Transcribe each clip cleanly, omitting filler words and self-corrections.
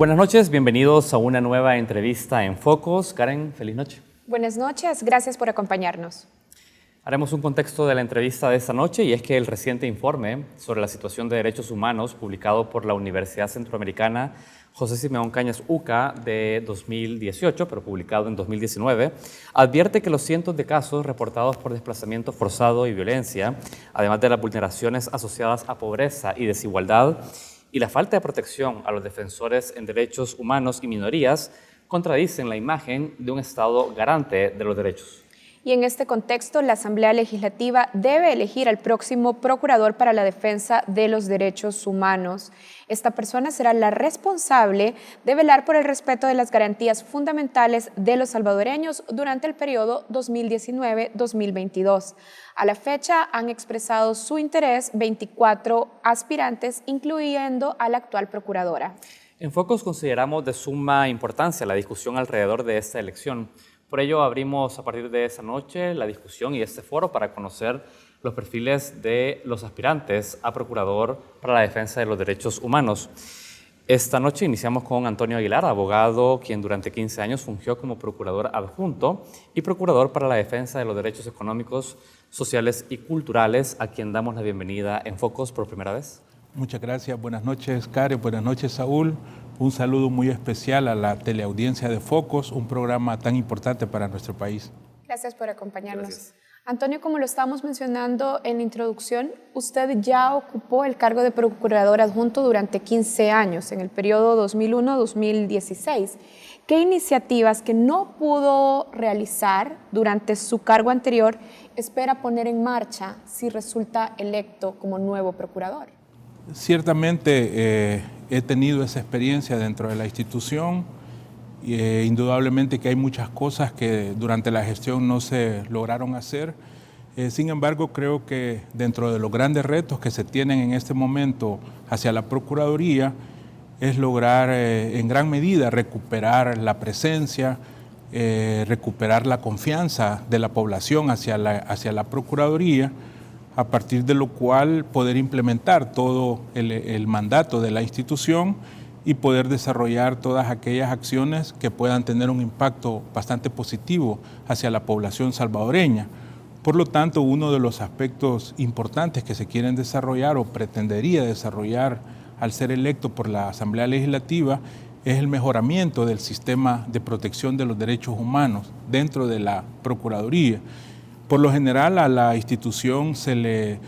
Buenas noches, bienvenidos a una nueva entrevista en Focos. Karen, feliz noche. Buenas noches, gracias por acompañarnos. Haremos un contexto de la entrevista de esta noche y es que el reciente informe sobre la situación de derechos humanos publicado por la Universidad Centroamericana José Simeón Cañas UCA de 2018, pero publicado en 2019, advierte que los cientos de casos reportados por desplazamiento forzado y violencia, además de las vulneraciones asociadas a pobreza y desigualdad y la falta de protección a los defensores en derechos humanos y minorías, contradicen la imagen de un Estado garante de los derechos. Y en este contexto, la Asamblea Legislativa debe elegir al próximo procurador para la defensa de los derechos humanos. Esta persona será la responsable de velar por el respeto de las garantías fundamentales de los salvadoreños durante el periodo 2019-2022. A la fecha han expresado su interés 24 aspirantes, incluyendo a la actual procuradora. En Focos consideramos de suma importancia la discusión alrededor de esta elección. Por ello, abrimos a partir de esa noche la discusión y este foro para conocer los perfiles de los aspirantes a procurador para la defensa de los derechos humanos. Esta noche iniciamos con Antonio Aguilar, abogado quien durante 15 años fungió como procurador adjunto y procurador para la defensa de los derechos económicos, sociales y culturales, a quien damos la bienvenida en Focos por primera vez. Muchas gracias. Buenas noches, Karen. Buenas noches, Saúl. Un saludo muy especial a la teleaudiencia de Focos, un programa tan importante para nuestro país. Gracias por acompañarnos. Gracias. Antonio, como lo estábamos mencionando en la introducción, usted ya ocupó el cargo de procurador adjunto durante 15 años, en el periodo 2001-2016. ¿Qué iniciativas que no pudo realizar durante su cargo anterior espera poner en marcha si resulta electo como nuevo procurador? Ciertamente he tenido esa experiencia dentro de la institución y indudablemente que hay muchas cosas que durante la gestión no se lograron hacer. Sin embargo, creo que dentro de los grandes retos que se tienen en este momento hacia la Procuraduría es lograr en gran medida recuperar la presencia, recuperar la confianza de la población hacia la Procuraduría, a partir de lo cual poder implementar todo el mandato de la institución y poder desarrollar todas aquellas acciones que puedan tener un impacto bastante positivo hacia la población salvadoreña. Por lo tanto, uno de los aspectos importantes que se quieren desarrollar o pretendería desarrollar al ser electo por la Asamblea Legislativa es el mejoramiento del sistema de protección de los derechos humanos dentro de la Procuraduría. Por lo general a la institución se le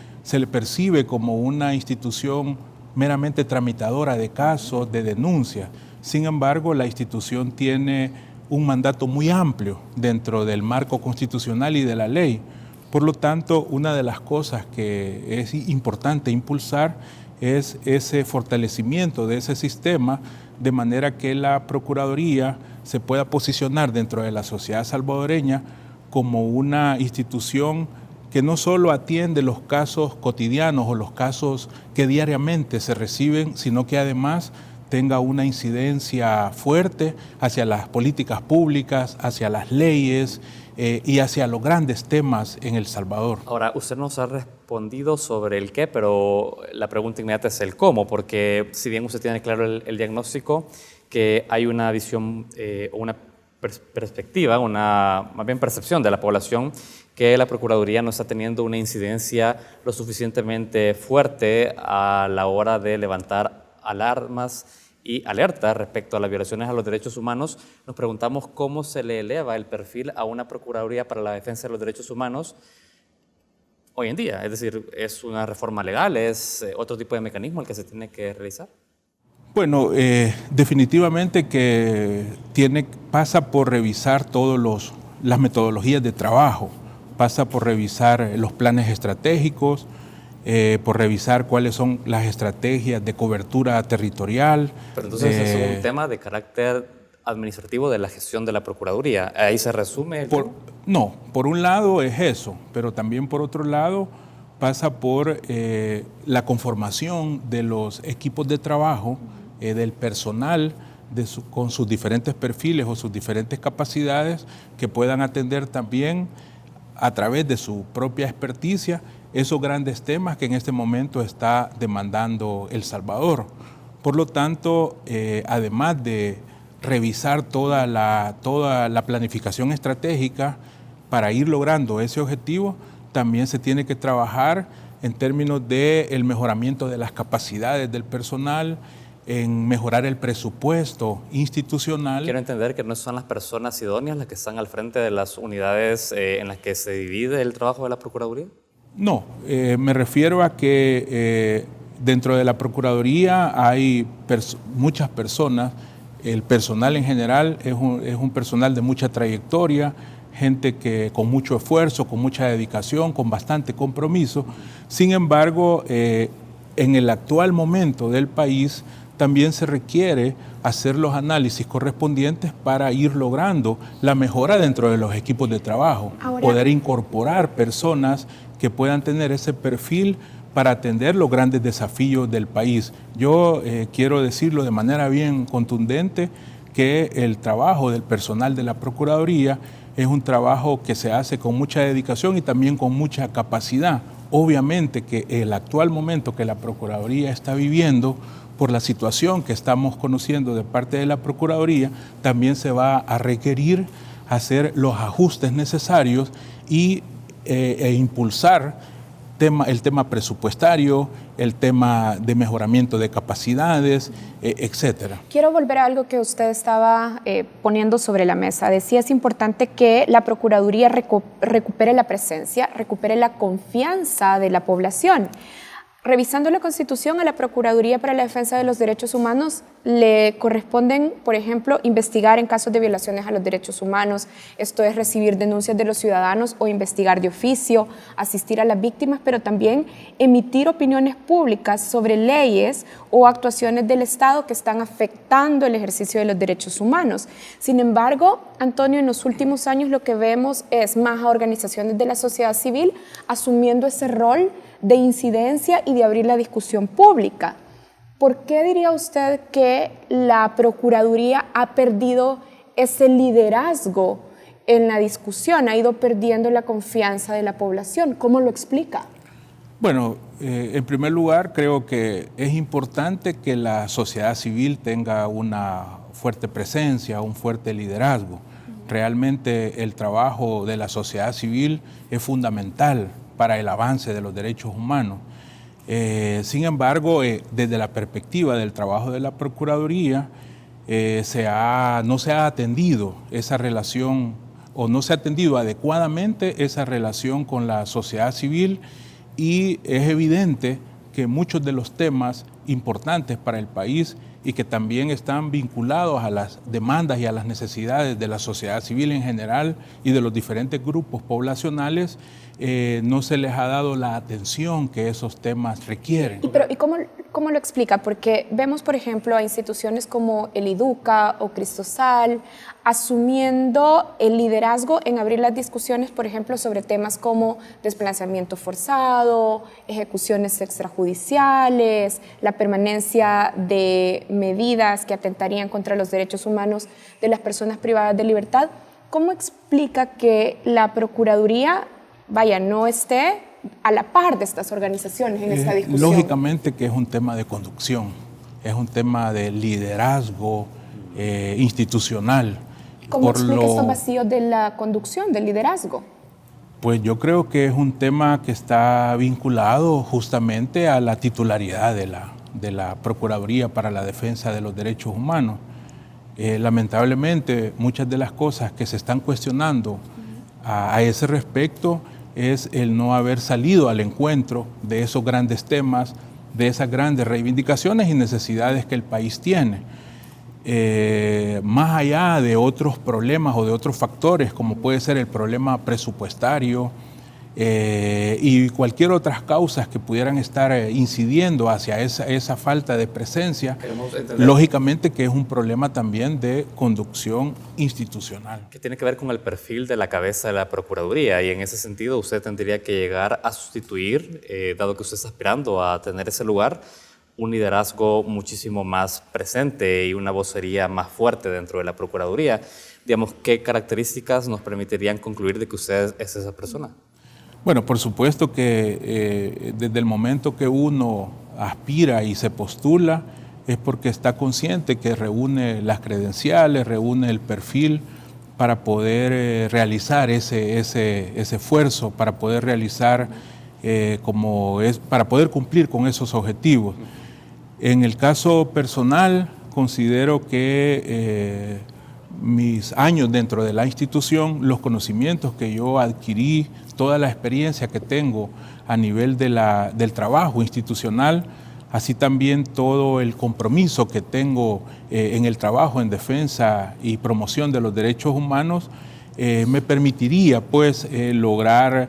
percibe como una institución meramente tramitadora de casos, de denuncias. Sin embargo, la institución tiene un mandato muy amplio dentro del marco constitucional y de la ley. Por lo tanto, una de las cosas que es importante impulsar es ese fortalecimiento de ese sistema, de manera que la Procuraduría se pueda posicionar dentro de la sociedad salvadoreña como una institución que no solo atiende los casos cotidianos o los casos que diariamente se reciben, sino que además tenga una incidencia fuerte hacia las políticas públicas, hacia las leyes y hacia los grandes temas en El Salvador. Ahora, usted nos ha respondido sobre el qué, pero la pregunta inmediata es el cómo, porque si bien usted tiene claro el diagnóstico, que hay una visión o una perspectiva, más bien percepción de la población que la Procuraduría no está teniendo una incidencia lo suficientemente fuerte a la hora de levantar alarmas y alertas respecto a las violaciones a los derechos humanos. Nos preguntamos cómo se le eleva el perfil a una Procuraduría para la defensa de los derechos humanos hoy en día. Es decir, ¿es una reforma legal? ¿Es otro tipo de mecanismo el que se tiene que realizar? Bueno, definitivamente que pasa por revisar todas las metodologías de trabajo, pasa por revisar los planes estratégicos, por revisar cuáles son las estrategias de cobertura territorial. Pero entonces es un tema de carácter administrativo de la gestión de la Procuraduría. ¿Ahí se resume? No, por un lado es eso, pero también por otro lado pasa por la conformación de los equipos de trabajo, del personal con sus diferentes perfiles o sus diferentes capacidades que puedan atender también a través de su propia experticia esos grandes temas que en este momento está demandando El Salvador. Por lo tanto, además de revisar toda la planificación estratégica para ir logrando ese objetivo, también se tiene que trabajar en términos del mejoramiento de las capacidades del personal, en mejorar el presupuesto institucional. Quiero entender que no son las personas idóneas las que están al frente de las unidades en las que se divide el trabajo de la Procuraduría. No, me refiero a que dentro de la Procuraduría hay muchas personas, el personal en general es un personal de mucha trayectoria, gente que con mucho esfuerzo, con mucha dedicación, con bastante compromiso. Sin embargo, en el actual momento del país también se requiere hacer los análisis correspondientes para ir logrando la mejora dentro de los equipos de trabajo, poder incorporar personas que puedan tener ese perfil para atender los grandes desafíos del país. Yo quiero decirlo de manera bien contundente que el trabajo del personal de la Procuraduría es un trabajo que se hace con mucha dedicación y también con mucha capacidad. Obviamente que el actual momento que la Procuraduría está viviendo, por la situación que estamos conociendo de parte de la Procuraduría, también se va a requerir hacer los ajustes necesarios e impulsar el tema presupuestario, el tema de mejoramiento de capacidades, etcétera. Quiero volver a algo que usted estaba poniendo sobre la mesa. Decía, es importante que la Procuraduría recupere la presencia, recupere la confianza de la población. Revisando la Constitución, a la Procuraduría para la Defensa de los Derechos Humanos le corresponden, por ejemplo, investigar en casos de violaciones a los derechos humanos, esto es recibir denuncias de los ciudadanos o investigar de oficio, asistir a las víctimas, pero también emitir opiniones públicas sobre leyes o actuaciones del Estado que están afectando el ejercicio de los derechos humanos. Sin embargo, Antonio, en los últimos años lo que vemos es más a organizaciones de la sociedad civil asumiendo ese rol de incidencia y de abrir la discusión pública. ¿Por qué diría usted que la Procuraduría ha perdido ese liderazgo en la discusión, ha ido perdiendo la confianza de la población? ¿Cómo lo explica? Bueno, en primer lugar, creo que es importante que la sociedad civil tenga una fuerte presencia, un fuerte liderazgo. Realmente el trabajo de la sociedad civil es fundamental para el avance de los derechos humanos. Sin embargo, desde la perspectiva del trabajo de la Procuraduría, no se ha atendido esa relación o no se ha atendido adecuadamente esa relación con la sociedad civil, y es evidente que muchos de los temas importantes para el país y que también están vinculados a las demandas y a las necesidades de la sociedad civil en general y de los diferentes grupos poblacionales, no se les ha dado la atención que esos temas requieren. ¿Y cómo lo explica? Porque vemos, por ejemplo, a instituciones como el IDUCA o Cristosal asumiendo el liderazgo en abrir las discusiones, por ejemplo, sobre temas como desplazamiento forzado, ejecuciones extrajudiciales, la permanencia de medidas que atentarían contra los derechos humanos de las personas privadas de libertad. ¿Cómo explica que la Procuraduría, no esté a la par de estas organizaciones en esta discusión? Lógicamente que es un tema de conducción, es un tema de liderazgo institucional. ¿Cómo explica estos vacíos de la conducción, del liderazgo? Pues yo creo que es un tema que está vinculado justamente a la titularidad de la Procuraduría para la Defensa de los Derechos Humanos. Lamentablemente, muchas de las cosas que se están cuestionando a ese respecto es el no haber salido al encuentro de esos grandes temas, de esas grandes reivindicaciones y necesidades que el país tiene. Más allá de otros problemas o de otros factores, como puede ser el problema presupuestario y cualquier otras causas que pudieran estar incidiendo hacia esa falta de presencia, lógicamente que es un problema también de conducción institucional. Que tiene que ver con el perfil de la cabeza de la Procuraduría, y en ese sentido usted tendría que llegar a sustituir, dado que usted está aspirando a tener ese lugar, un liderazgo muchísimo más presente y una vocería más fuerte dentro de la Procuraduría. Digamos, ¿qué características nos permitirían concluir de que usted es esa persona? Bueno, por supuesto que desde el momento que uno aspira y se postula, es porque está consciente que reúne las credenciales, reúne el perfil para poder realizar ese esfuerzo, para poder realizar para poder cumplir con esos objetivos. En el caso personal, considero que mis años dentro de la institución, los conocimientos que yo adquirí, toda la experiencia que tengo a nivel del trabajo institucional, así también todo el compromiso que tengo en el trabajo en defensa y promoción de los derechos humanos, me permitiría pues lograr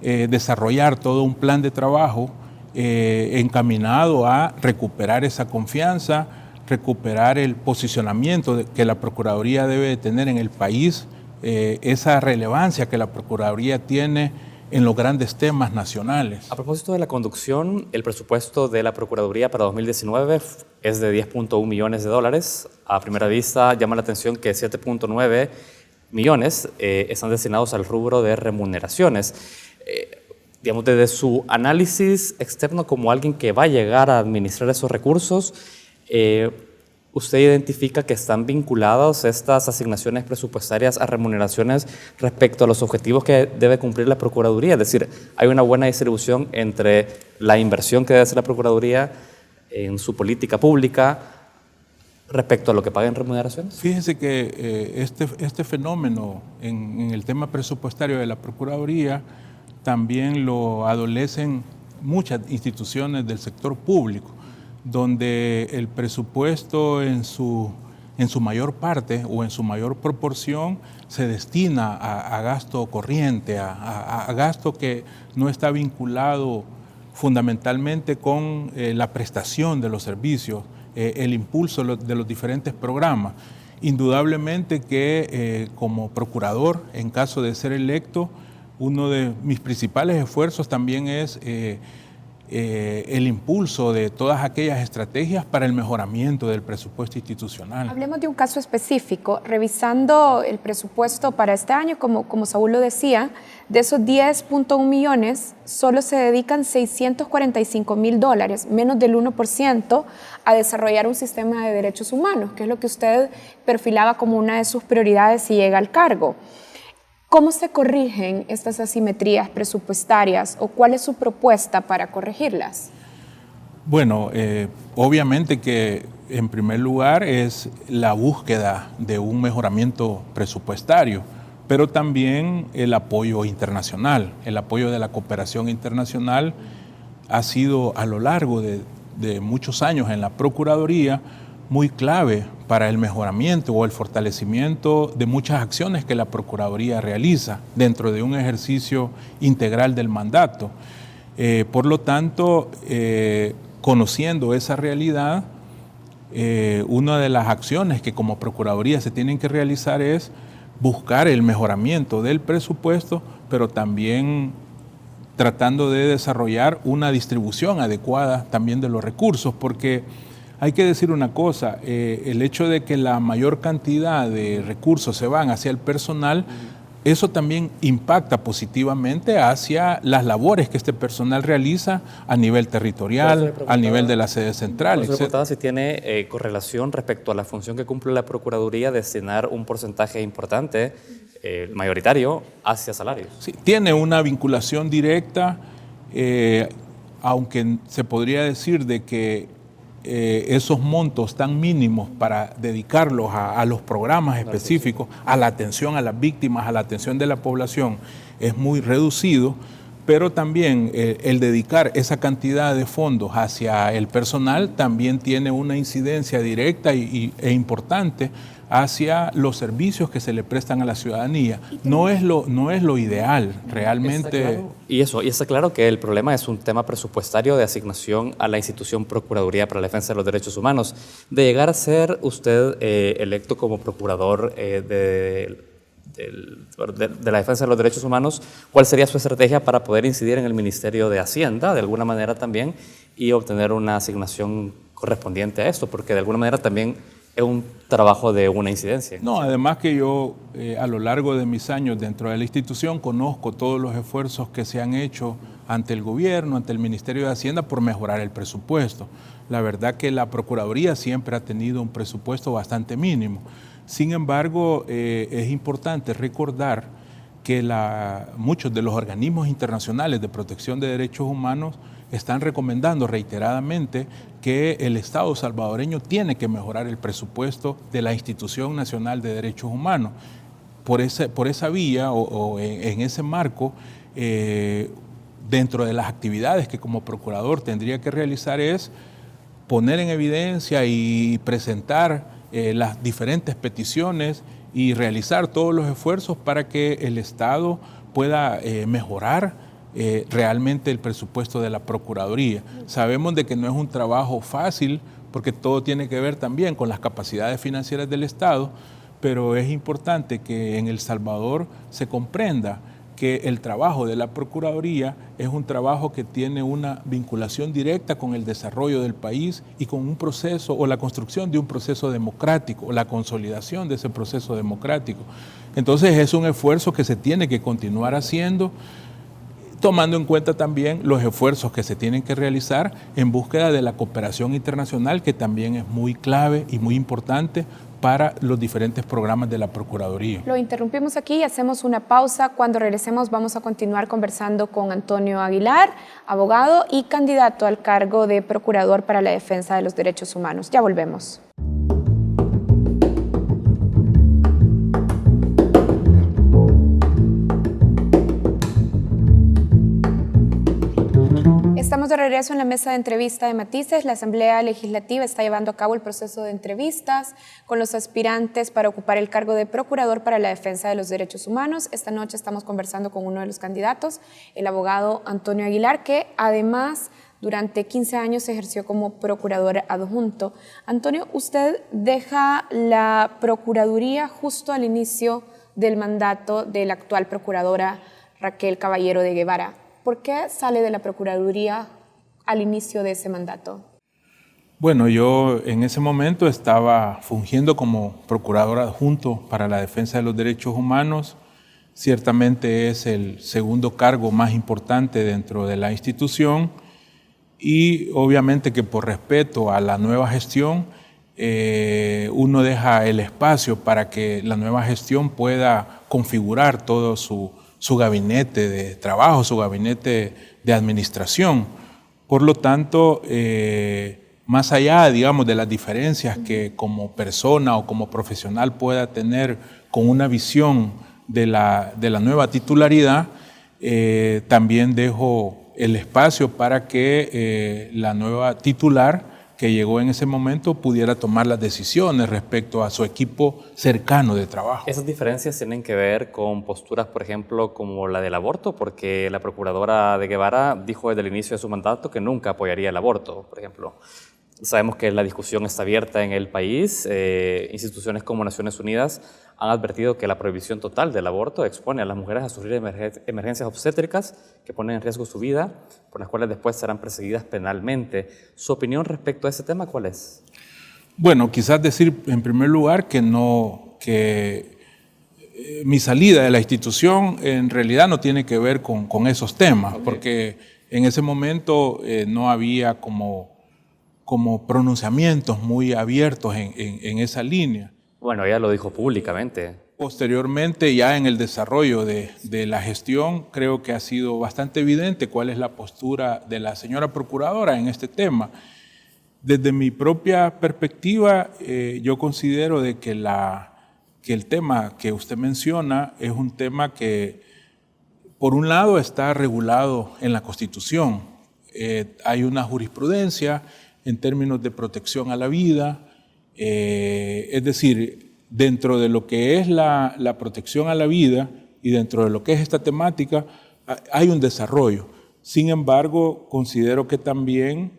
desarrollar todo un plan de trabajo encaminado a recuperar esa confianza, recuperar el posicionamiento que la Procuraduría debe tener en el país, esa relevancia que la Procuraduría tiene en los grandes temas nacionales. A propósito de la conducción, el presupuesto de la Procuraduría para 2019 es de $10.1 millones. A primera vista llama la atención que 7.9 millones están destinados al rubro de remuneraciones. Digamos, desde su análisis externo como alguien que va a llegar a administrar esos recursos, ¿usted identifica que están vinculadas estas asignaciones presupuestarias a remuneraciones respecto a los objetivos que debe cumplir la Procuraduría? Es decir, ¿hay una buena distribución entre la inversión que debe hacer la Procuraduría en su política pública respecto a lo que paga en remuneraciones? Fíjense que este fenómeno en el tema presupuestario de la Procuraduría también lo adolecen muchas instituciones del sector público, donde el presupuesto en su mayor parte o en su mayor proporción se destina a gasto corriente, a gasto que no está vinculado fundamentalmente con la prestación de los servicios, el impulso de los diferentes programas. Indudablemente que como procurador, en caso de ser electo, uno de mis principales esfuerzos también es el impulso de todas aquellas estrategias para el mejoramiento del presupuesto institucional. Hablemos de un caso específico. Revisando el presupuesto para este año, como Saúl lo decía, de esos 10.1 millones, solo se dedican $645,000, menos del 1%, a desarrollar un sistema de derechos humanos, que es lo que usted perfilaba como una de sus prioridades si llega al cargo. ¿Cómo se corrigen estas asimetrías presupuestarias o cuál es su propuesta para corregirlas? Bueno, obviamente que en primer lugar es la búsqueda de un mejoramiento presupuestario, pero también el apoyo internacional. El apoyo de la cooperación internacional ha sido a lo largo de muchos años en la Procuraduría muy clave para el mejoramiento o el fortalecimiento de muchas acciones que la Procuraduría realiza dentro de un ejercicio integral del mandato. Por lo tanto, conociendo esa realidad, una de las acciones que como Procuraduría se tienen que realizar es buscar el mejoramiento del presupuesto, pero también tratando de desarrollar una distribución adecuada también de los recursos, porque hay que decir una cosa, el hecho de que la mayor cantidad de recursos se van hacia el personal, eso también impacta positivamente hacia las labores que este personal realiza a nivel territorial, a nivel de la sede central, etc. Preguntaba si tiene correlación respecto a la función que cumple la Procuraduría de destinar un porcentaje importante, mayoritario, hacia salarios. Sí, tiene una vinculación directa, aunque se podría decir de que esos montos tan mínimos para dedicarlos a los programas específicos, a la atención a las víctimas, a la atención de la población, es muy reducido, pero también el dedicar esa cantidad de fondos hacia el personal también tiene una incidencia directa e importante hacia los servicios que se le prestan a la ciudadanía. No es lo ideal, realmente. Y está claro que el problema es un tema presupuestario de asignación a la institución Procuraduría para la Defensa de los Derechos Humanos. De llegar a ser usted electo como procurador de la Defensa de los Derechos Humanos, ¿cuál sería su estrategia para poder incidir en el Ministerio de Hacienda, de alguna manera también, y obtener una asignación correspondiente a esto? Porque de alguna manera también es un trabajo de una incidencia. No, además que yo a lo largo de mis años dentro de la institución conozco todos los esfuerzos que se han hecho ante el gobierno, ante el Ministerio de Hacienda por mejorar el presupuesto. La verdad que la Procuraduría siempre ha tenido un presupuesto bastante mínimo. Sin embargo, es importante recordar que muchos de los organismos internacionales de protección de derechos humanos están recomendando reiteradamente que el Estado salvadoreño tiene que mejorar el presupuesto de la Institución Nacional de Derechos Humanos. Por esa vía o en ese marco, dentro de las actividades que como procurador tendría que realizar es poner en evidencia y presentar las diferentes peticiones y realizar todos los esfuerzos para que el Estado pueda mejorar realmente el presupuesto de la Procuraduría. Sabemos de que no es un trabajo fácil porque todo tiene que ver también con las capacidades financieras del Estado, pero es importante que en El Salvador se comprenda que el trabajo de la Procuraduría es un trabajo que tiene una vinculación directa con el desarrollo del país y con un proceso o la construcción de un proceso democrático, o la consolidación de ese proceso democrático. Entonces es un esfuerzo que se tiene que continuar haciendo, tomando en cuenta también los esfuerzos que se tienen que realizar en búsqueda de la cooperación internacional, que también es muy clave y muy importante para los diferentes programas de la Procuraduría. Lo interrumpimos aquí y hacemos una pausa. Cuando regresemos vamos a continuar conversando con Antonio Aguilar, abogado y candidato al cargo de Procurador para la Defensa de los Derechos Humanos. Ya volvemos. Estamos de regreso en la mesa de entrevista de Matices. La Asamblea Legislativa está llevando a cabo el proceso de entrevistas con los aspirantes para ocupar el cargo de Procurador para la Defensa de los Derechos Humanos. Esta noche estamos conversando con uno de los candidatos, el abogado Antonio Aguilar, que además durante 15 años ejerció como procurador adjunto. Antonio, usted deja la Procuraduría justo al inicio del mandato de la actual procuradora Raquel Caballero de Guevara. ¿Por qué sale de la Procuraduría al inicio de ese mandato? Bueno, yo en ese momento estaba fungiendo como procurador adjunto para la defensa de los derechos humanos. Ciertamente es el segundo cargo más importante dentro de la institución y obviamente que por respeto a la nueva gestión, uno deja el espacio para que la nueva gestión pueda configurar todo su gabinete de trabajo, su gabinete de administración. Por lo tanto, más allá, digamos, de las diferencias que como persona o como profesional pueda tener con una visión de la nueva titularidad, también dejo el espacio para que la nueva titular que llegó en ese momento pudiera tomar las decisiones respecto a su equipo cercano de trabajo. ¿Esas diferencias tienen que ver con posturas, por ejemplo, como la del aborto? Porque la procuradora de Guevara dijo desde el inicio de su mandato que nunca apoyaría el aborto, por ejemplo. Sabemos que la discusión está abierta en el país. Instituciones como Naciones Unidas han advertido que la prohibición total del aborto expone a las mujeres a sufrir emergencias obstétricas que ponen en riesgo su vida, por las cuales después serán perseguidas penalmente. ¿Su opinión respecto a ese tema cuál es? Bueno, quizás decir en primer lugar que mi salida de la institución en realidad no tiene que ver con esos temas, porque en ese momento no había como pronunciamientos muy abiertos en esa línea. Bueno, ella lo dijo públicamente. Posteriormente, ya en el desarrollo de la gestión, creo que ha sido bastante evidente cuál es la postura de la señora procuradora en este tema. Desde mi propia perspectiva, yo considero de que el tema que usted menciona es un tema que, por un lado, está regulado en la Constitución. Hay una jurisprudencia en términos de protección a la vida, es decir, dentro de lo que es la protección a la vida y dentro de lo que es esta temática, hay un desarrollo. Sin embargo, considero que también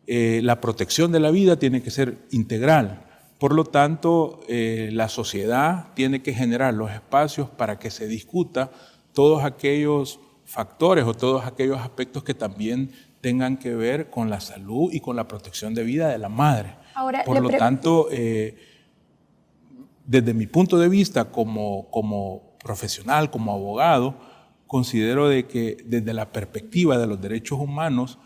la protección de la vida tiene que ser integral. Por lo tanto, la sociedad tiene que generar los espacios para que se discuta todos aquellos factores o todos aquellos aspectos que también tengan que ver con la salud y con la protección de vida de la madre. Ahora, por lo tanto, desde mi punto de vista como profesional, como abogado, considero de que desde la perspectiva de los derechos humanos,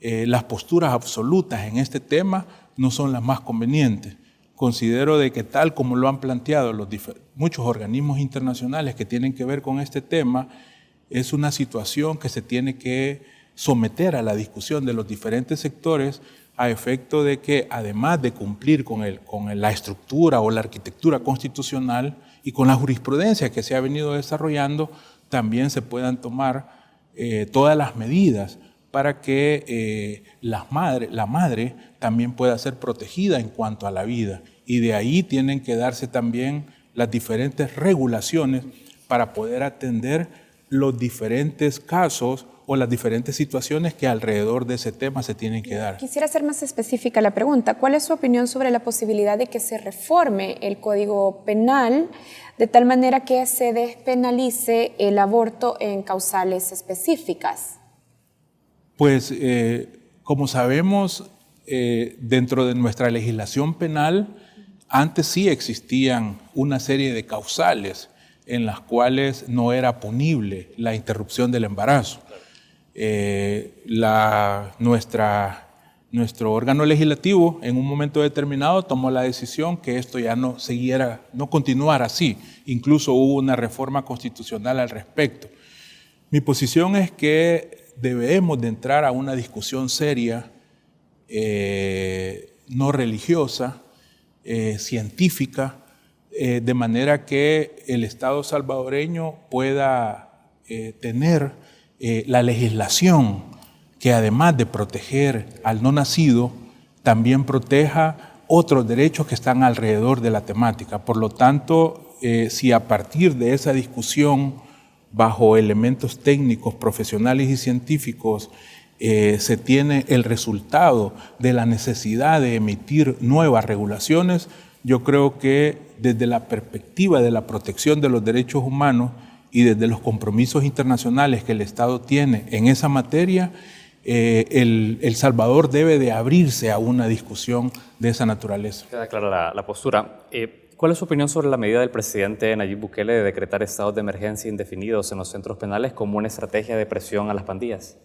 las posturas absolutas en este tema no son las más convenientes. Considero de que tal como lo han planteado muchos organismos internacionales que tienen que ver con este tema, es una situación que se tiene que someter a la discusión de los diferentes sectores a efecto de que, además de cumplir con la estructura o la arquitectura constitucional y con la jurisprudencia que se ha venido desarrollando, también se puedan tomar todas las medidas para que la madre también pueda ser protegida en cuanto a la vida. Y de ahí tienen que darse también las diferentes regulaciones para poder atender los diferentes casos o las diferentes situaciones que alrededor de ese tema se tienen que dar. Quisiera ser más específica la pregunta. ¿Cuál es su opinión sobre la posibilidad de que se reforme el Código Penal de tal manera que se despenalice el aborto en causales específicas? Pues, como sabemos, dentro de nuestra legislación penal, antes sí existían una serie de causales en las cuales no era punible la interrupción del embarazo. Nuestro órgano legislativo en un momento determinado tomó la decisión que esto ya no continuara así. Incluso hubo una reforma constitucional al respecto. Mi posición es que debemos de entrar a una discusión seria, no religiosa, científica, de manera que el Estado salvadoreño pueda tener la legislación que, además de proteger al no nacido, también proteja otros derechos que están alrededor de la temática. Por lo tanto, si a partir de esa discusión, bajo elementos técnicos, profesionales y científicos, se tiene el resultado de la necesidad de emitir nuevas regulaciones, yo creo que desde la perspectiva de la protección de los derechos humanos y desde los compromisos internacionales que el Estado tiene en esa materia, El Salvador debe de abrirse a una discusión de esa naturaleza. Queda clara la postura. ¿Cuál es su opinión sobre la medida del presidente Nayib Bukele de decretar estados de emergencia indefinidos en los centros penales como una estrategia de presión a las pandillas?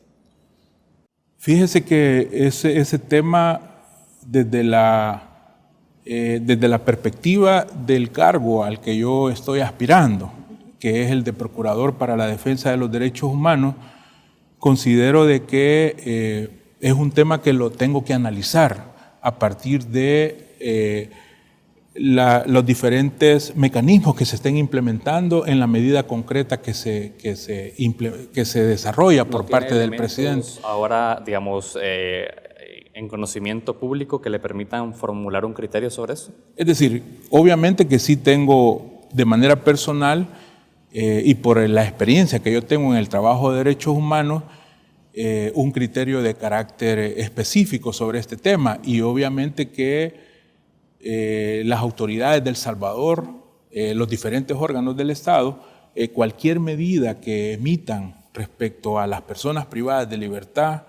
Fíjese que ese tema, desde la perspectiva del cargo al que yo estoy aspirando, que es el de Procurador para la Defensa de los Derechos Humanos, considero de que es un tema que lo tengo que analizar a partir de los diferentes mecanismos que se estén implementando en la medida concreta que se desarrolla por parte del presidente. Ahora, digamos, en conocimiento público que le permitan formular un criterio sobre eso. Es decir, obviamente que sí tengo de manera personal y por la experiencia que yo tengo en el trabajo de derechos humanos, un criterio de carácter específico sobre este tema, y obviamente que las autoridades de El Salvador, los diferentes órganos del Estado, cualquier medida que emitan respecto a las personas privadas de libertad,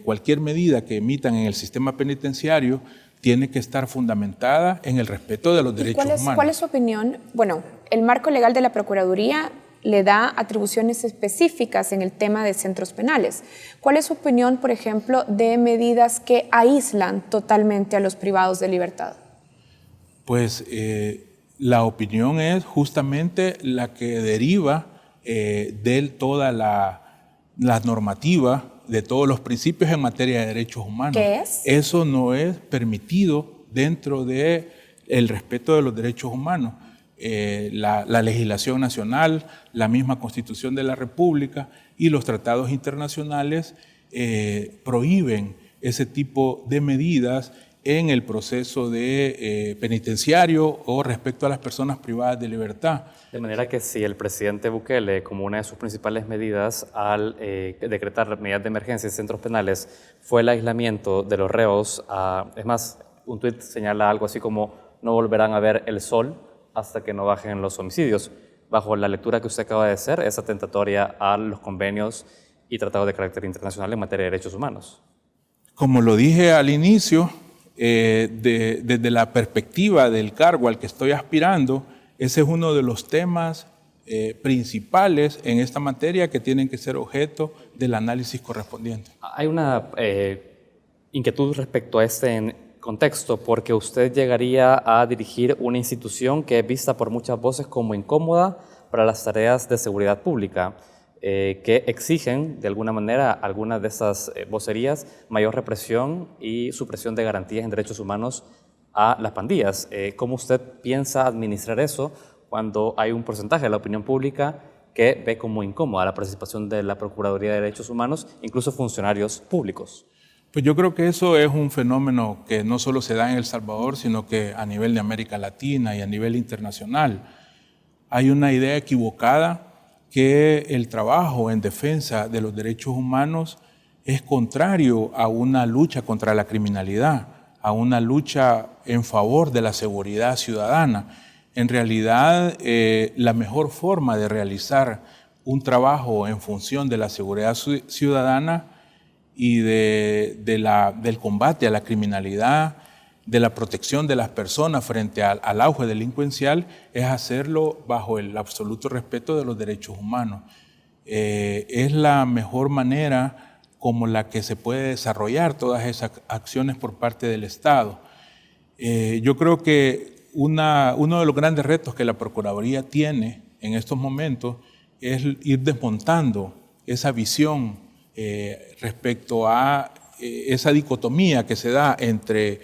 cualquier medida que emitan en el sistema penitenciario, tiene que estar fundamentada en el respeto de los derechos humanos. ¿Cuál es su opinión? Bueno, el marco legal de la Procuraduría le da atribuciones específicas en el tema de centros penales. ¿Cuál es su opinión, por ejemplo, de medidas que aíslan totalmente a los privados de libertad? Pues la opinión es justamente la que deriva de toda la normativa, de todos los principios en materia de derechos humanos. ¿Qué es? Eso no es permitido dentro del respeto de los derechos humanos. La legislación nacional, la misma Constitución de la República y los tratados internacionales prohíben ese tipo de medidas en el proceso de penitenciario o respecto a las personas privadas de libertad. De manera que si el presidente Bukele, como una de sus principales medidas al decretar medidas de emergencia en centros penales, fue el aislamiento de los reos, es más, un tuit señala algo así como no volverán a ver el sol hasta que no bajen los homicidios. Bajo la lectura que usted acaba de hacer, es atentatoria a los convenios y tratados de carácter internacional en materia de derechos humanos. Como lo dije al inicio, desde la perspectiva del cargo al que estoy aspirando, ese es uno de los temas principales en esta materia que tienen que ser objeto del análisis correspondiente. Hay una inquietud respecto a este contexto, porque usted llegaría a dirigir una institución que es vista por muchas voces como incómoda para las tareas de seguridad pública, que exigen de alguna manera algunas de esas vocerías mayor represión y supresión de garantías en derechos humanos a las pandillas. ¿Cómo usted piensa administrar eso cuando hay un porcentaje de la opinión pública que ve como incómoda la participación de la Procuraduría de Derechos Humanos, incluso funcionarios públicos? Pues yo creo que eso es un fenómeno que no solo se da en El Salvador, sino que a nivel de América Latina y a nivel internacional. Hay una idea equivocada que el trabajo en defensa de los derechos humanos es contrario a una lucha contra la criminalidad, a una lucha en favor de la seguridad ciudadana. En realidad, la mejor forma de realizar un trabajo en función de la seguridad ciudadana y del combate a la criminalidad, de la protección de las personas frente al auge delincuencial, es hacerlo bajo el absoluto respeto de los derechos humanos. Es la mejor manera como la que se puede desarrollar todas esas acciones por parte del Estado. Yo creo que uno de los grandes retos que la Procuraduría tiene en estos momentos es ir desmontando esa visión respecto a esa dicotomía que se da entre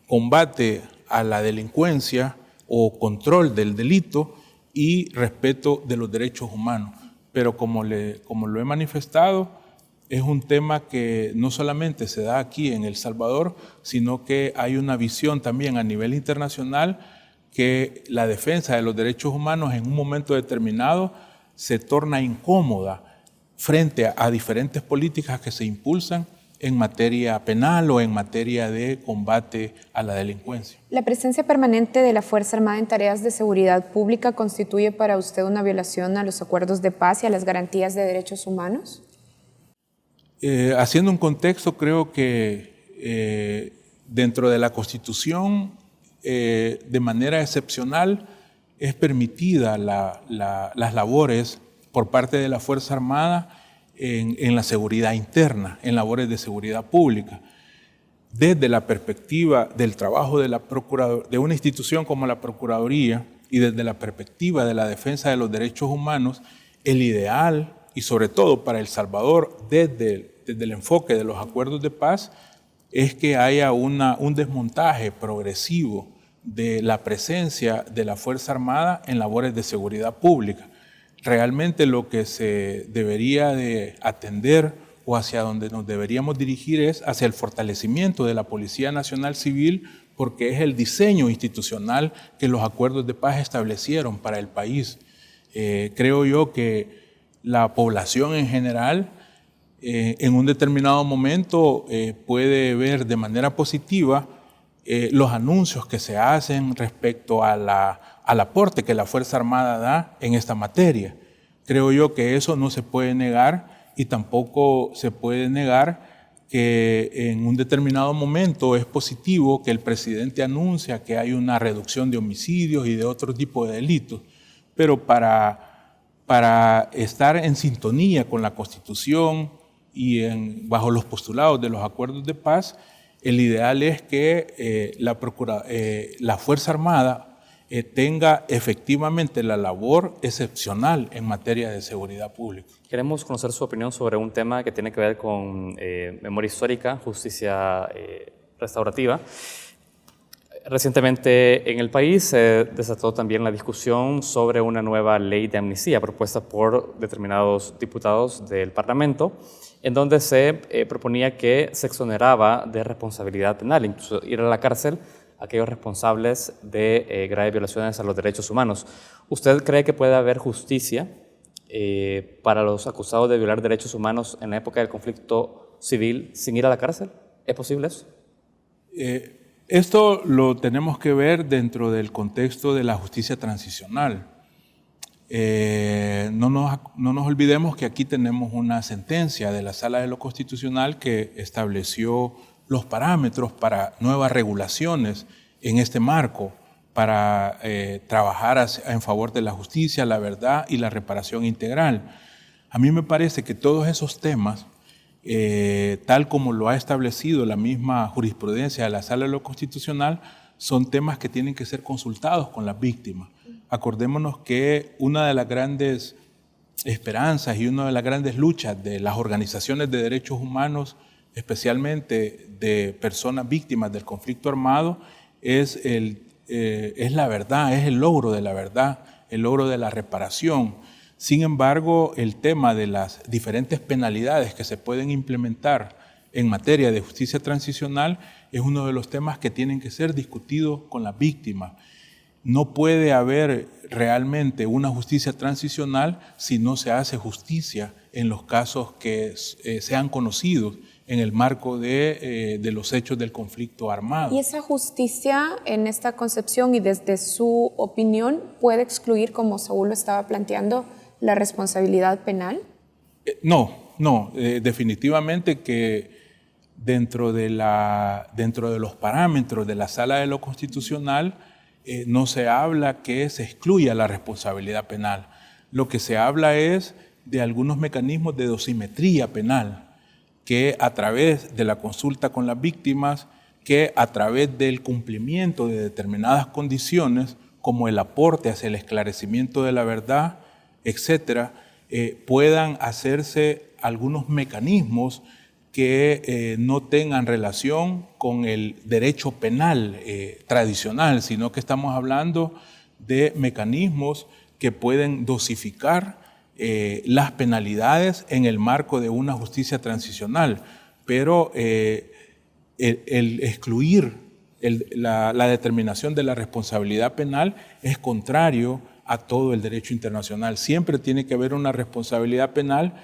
combate a la delincuencia o control del delito y respeto de los derechos humanos. Pero como lo he manifestado, es un tema que no solamente se da aquí en El Salvador, sino que hay una visión también a nivel internacional que la defensa de los derechos humanos en un momento determinado se torna incómoda frente a diferentes políticas que se impulsan en materia penal o en materia de combate a la delincuencia. ¿La presencia permanente de la Fuerza Armada en tareas de seguridad pública constituye para usted una violación a los acuerdos de paz y a las garantías de derechos humanos? Haciendo un contexto, creo que dentro de la Constitución, de manera excepcional, es permitida las labores por parte de la Fuerza Armada en la seguridad interna, en labores de seguridad pública. Desde la perspectiva del trabajo de una institución como la Procuraduría y desde la perspectiva de la defensa de los derechos humanos, el ideal, y sobre todo para El Salvador, desde el enfoque de los acuerdos de paz, es que haya un desmontaje progresivo de la presencia de la Fuerza Armada en labores de seguridad pública. Realmente lo que se debería de atender o hacia donde nos deberíamos dirigir es hacia el fortalecimiento de la Policía Nacional Civil, porque es el diseño institucional que los acuerdos de paz establecieron para el país. Creo yo que la población en general en un determinado momento puede ver de manera positiva los anuncios que se hacen respecto al aporte que la Fuerza Armada da en esta materia. Creo yo que eso no se puede negar y tampoco se puede negar que en un determinado momento es positivo que el presidente anuncia que hay una reducción de homicidios y de otro tipo de delitos, pero para estar en sintonía con la Constitución y bajo los postulados de los acuerdos de paz, el ideal es que la Fuerza Armada tenga efectivamente la labor excepcional en materia de seguridad pública. Queremos conocer su opinión sobre un tema que tiene que ver con memoria histórica, justicia restaurativa. Recientemente en el país se desató también la discusión sobre una nueva ley de amnistía propuesta por determinados diputados del Parlamento, en donde se proponía que se exoneraba de responsabilidad penal, incluso ir a la cárcel a aquellos responsables de graves violaciones a los derechos humanos. ¿Usted cree que puede haber justicia para los acusados de violar derechos humanos en la época del conflicto civil sin ir a la cárcel? ¿Es posible eso? Esto lo tenemos que ver dentro del contexto de la justicia transicional. No nos olvidemos que aquí tenemos una sentencia de la Sala de lo Constitucional que estableció los parámetros para nuevas regulaciones en este marco, para trabajar en favor de la justicia, la verdad y la reparación integral. A mí me parece que todos esos temas, tal como lo ha establecido la misma jurisprudencia de la Sala de lo Constitucional, son temas que tienen que ser consultados con las víctimas. Acordémonos que una de las grandes esperanzas y una de las grandes luchas de las organizaciones de derechos humanos, especialmente de personas víctimas del conflicto armado, es la verdad, es el logro de la verdad, el logro de la reparación. Sin embargo, el tema de las diferentes penalidades que se pueden implementar en materia de justicia transicional es uno de los temas que tienen que ser discutidos con las víctimas. No puede haber realmente una justicia transicional si no se hace justicia en los casos que sean conocidos en el marco de los hechos del conflicto armado. ¿Y esa justicia en esta concepción y desde su opinión puede excluir, como Saúl lo estaba planteando, la responsabilidad penal? No, definitivamente que dentro de los parámetros de la Sala de lo Constitucional no se habla que se excluya la responsabilidad penal. Lo que se habla es de algunos mecanismos de dosimetría penal, que a través de la consulta con las víctimas, que a través del cumplimiento de determinadas condiciones, como el aporte hacia el esclarecimiento de la verdad, etcétera, puedan hacerse algunos mecanismos que no tengan relación con el derecho penal tradicional, sino que estamos hablando de mecanismos que pueden dosificar las penalidades en el marco de una justicia transicional, pero el excluir la determinación de la responsabilidad penal es contrario a todo el derecho internacional. Siempre tiene que haber una responsabilidad penal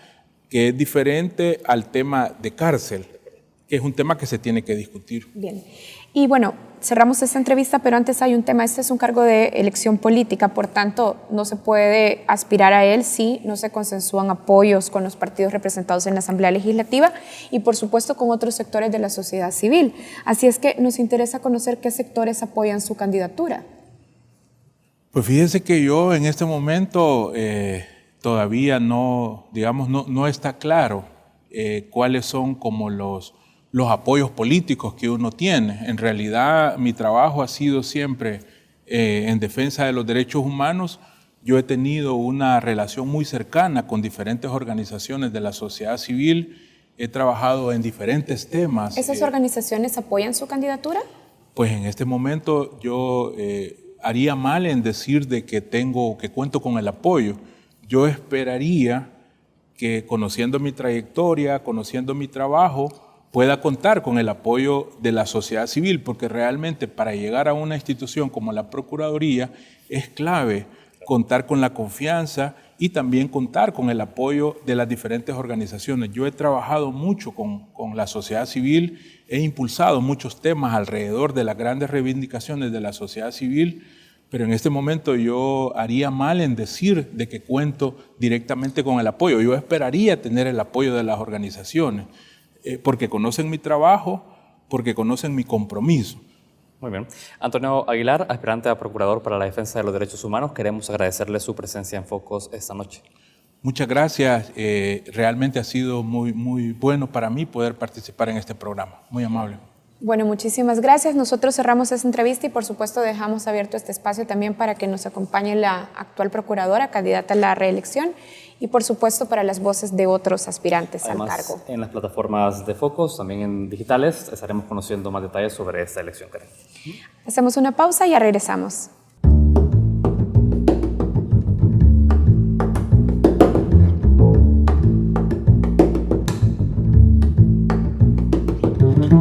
que es diferente al tema de cárcel, que es un tema que se tiene que discutir. Bien. Y bueno, cerramos esta entrevista, pero antes hay un tema. Este es un cargo de elección política, por tanto, no se puede aspirar a él si no se consensúan apoyos con los partidos representados en la Asamblea Legislativa y, por supuesto, con otros sectores de la sociedad civil. Así es que nos interesa conocer qué sectores apoyan su candidatura. Pues fíjese que yo en este momento todavía no está claro cuáles son como los apoyos políticos que uno tiene. En realidad, mi trabajo ha sido siempre en defensa de los derechos humanos. Yo he tenido una relación muy cercana con diferentes organizaciones de la sociedad civil. He trabajado en diferentes temas. ¿Esas organizaciones apoyan su candidatura? Pues en este momento yo haría mal en decir de que cuento con el apoyo. Yo esperaría que, conociendo mi trayectoria, conociendo mi trabajo, pueda contar con el apoyo de la sociedad civil, porque realmente para llegar a una institución como la Procuraduría es clave contar con la confianza y también contar con el apoyo de las diferentes organizaciones. Yo he trabajado mucho con la sociedad civil, he impulsado muchos temas alrededor de las grandes reivindicaciones de la sociedad civil, pero en este momento yo haría mal en decir de que cuento directamente con el apoyo. Yo esperaría tener el apoyo de las organizaciones, porque conocen mi trabajo, porque conocen mi compromiso. Muy bien. Antonio Aguilar, aspirante a Procurador para la Defensa de los Derechos Humanos, queremos agradecerle su presencia en Focos esta noche. Muchas gracias. Realmente ha sido muy, muy bueno para mí poder participar en este programa. Muy amable. Bueno, muchísimas gracias. Nosotros cerramos esta entrevista y por supuesto dejamos abierto este espacio también para que nos acompañe la actual procuradora, candidata a la reelección, y por supuesto para las voces de otros aspirantes al cargo. En las plataformas de Focos, también en digitales, estaremos conociendo más detalles sobre esta elección, Karen. Hacemos una pausa y ya regresamos.